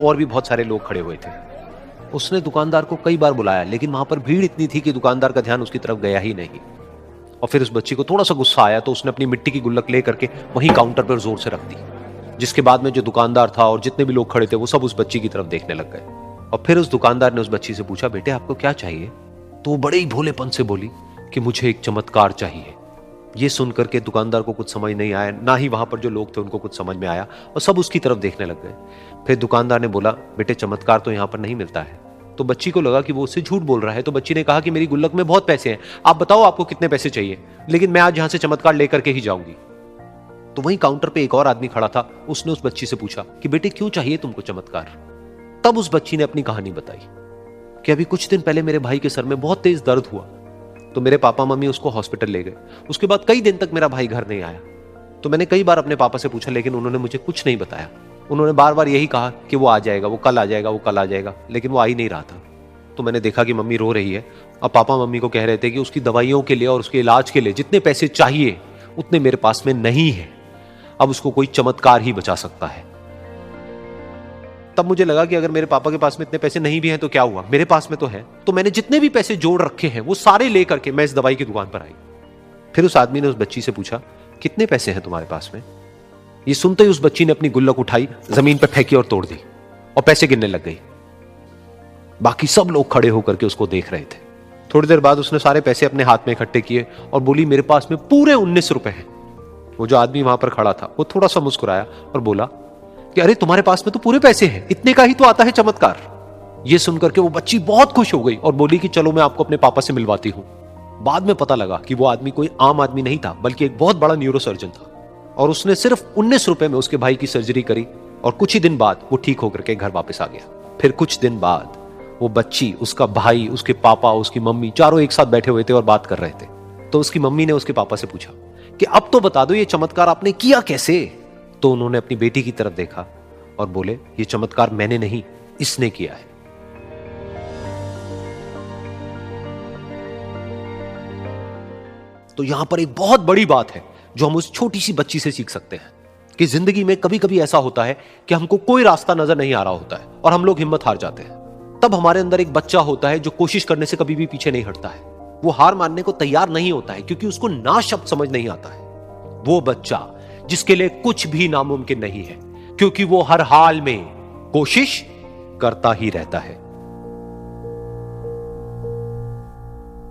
और भी बहुत सारे लोग खड़े हुए थे। उसने दुकानदार को कई बार बुलाया, लेकिन वहां पर भीड़ इतनी थी कि दुकानदार का ध्यान उसकी तरफ गया ही नहीं। और फिर उस बच्ची को थोड़ा सा गुस्सा आया तो उसने अपनी मिट्टी की गुल्लक ले करके वहीं काउंटर पर जोर से रख दी, जिसके बाद में जो दुकानदार था और जितने भी लोग खड़े थे वो सब उस बच्ची की तरफ देखने लग गए। और फिर उस दुकानदार ने उस बच्ची से पूछा, बेटे आपको क्या चाहिए? तो वो बड़े ही भोलेपन से बोली कि मुझे एक चमत्कार चाहिए। ये सुनकर के दुकानदार को कुछ समझ नहीं आया, ना ही वहां पर जो लोग थे उनको कुछ समझ में आया, और सब उसकी तरफ देखने लग गए। फिर दुकानदार ने बोला, बेटे चमत्कार तो यहां पर नहीं मिलता है। तो बच्ची को लगा कि वो उससे झूठ बोल रहा है, तो बच्ची ने कहा कि मेरी गुल्लक में बहुत पैसे हैं, आप बताओ आपको कितने पैसे चाहिए, लेकिन मैं आज यहां से चमत्कार लेकर के ही जाऊंगी। तो वहीं काउंटर पे एक और आदमी खड़ा था, उसने उस बच्ची से पूछा कि बेटे क्यों चाहिए तुमको चमत्कार? तब उस बच्ची ने अपनी कहानी बताई कि अभी कुछ दिन पहले मेरे भाई के सर में बहुत तेज दर्द हुआ, तो मेरे पापा मम्मी उसको हॉस्पिटल ले गए। उसके बाद कई दिन तक मेरा भाई घर नहीं आया। तो मैंने कई बार अपने पापा से पूछा, लेकिन उन्होंने मुझे कुछ नहीं बताया। उन्होंने बार बार यही कहा कि वो आ जाएगा, वो कल आ जाएगा, वो कल आ जाएगा, लेकिन वो आ ही नहीं रहा था। तो मैंने देखा कि मम्मी रो रही है, और पापा मम्मी को कह रहे थे कि उसकी दवाइयों के लिए और उसके इलाज के लिए जितने पैसे चाहिए उतने मेरे पास में नहीं है, अब उसको कोई चमत्कार ही बचा सकता है। तब मुझे लगा कि अगर मेरे पापा के पास में इतने पैसे नहीं भी हैं तो क्या हुआ, मेरे पास में तो है। तो मैंने जितने भी पैसे जोड़ रखे हैं वो सारे लेकर के मैं इस दवाई की दुकान पर आई। फिर उस आदमी ने उस बच्ची से पूछा, कितने पैसे हैं तुम्हारे पास में? ये सुनते ही उस बच्ची ने अपनी गुल्लक उठाई, जमीन पर फेंकी और तोड़ दी, और पैसे गिनने लग गई। बाकी सब लोग खड़े होकर के उसको देख रहे थे। थोड़ी देर बाद उसने सारे पैसे अपने हाथ में इकट्ठे किए और बोली, मेरे पास में पूरे 19 रुपए हैं। वो जो आदमी वहां पर खड़ा था वो थोड़ा सा मुस्कुराया और बोला कि अरे तुम्हारे पास में तो पूरे पैसे हैं, इतने का ही तो आता है चमत्कार। ये सुनकर के वो बच्ची बहुत खुश हो गई और बोली कि चलो मैं आपको अपने पापा से मिलवाती हूं। बाद में पता लगा कि वो आदमी कोई आम आदमी नहीं था, बल्कि एक बहुत बड़ा न्यूरोसर्जन था, और उसने सिर्फ 19 रुपए में उसके भाई की सर्जरी करी, और कुछ ही दिन बाद वो ठीक होकर के घर वापस आ गया। फिर कुछ दिन बाद वो बच्ची, उसका भाई, उसके पापा, उसकी मम्मी, चारों एक साथ बैठे हुए थे और बात कर रहे थे। तो उसकी मम्मी ने उसके पापा से पूछा कि अब तो बता दो ये चमत्कार आपने किया कैसे? तो उन्होंने अपनी बेटी की तरफ देखा और बोले, ये चमत्कार मैंने नहीं, इसने किया है। तो यहां पर एक बहुत बड़ी बात है जो हम उस छोटी सी बच्ची से सीख सकते हैं कि जिंदगी में कभी कभी ऐसा होता है कि हमको कोई रास्ता नजर नहीं आ रहा होता है और हम लोग हिम्मत हार जाते हैं। तब हमारे अंदर एक बच्चा होता है जो कोशिश करने से कभी भी पीछे नहीं हटता है। वो हार मानने को तैयार नहीं होता है क्योंकि उसको ना शब्द समझ नहीं आता है। वो बच्चा जिसके लिए कुछ भी नामुमकिन नहीं है, क्योंकि वो हर हाल में कोशिश करता ही रहता है।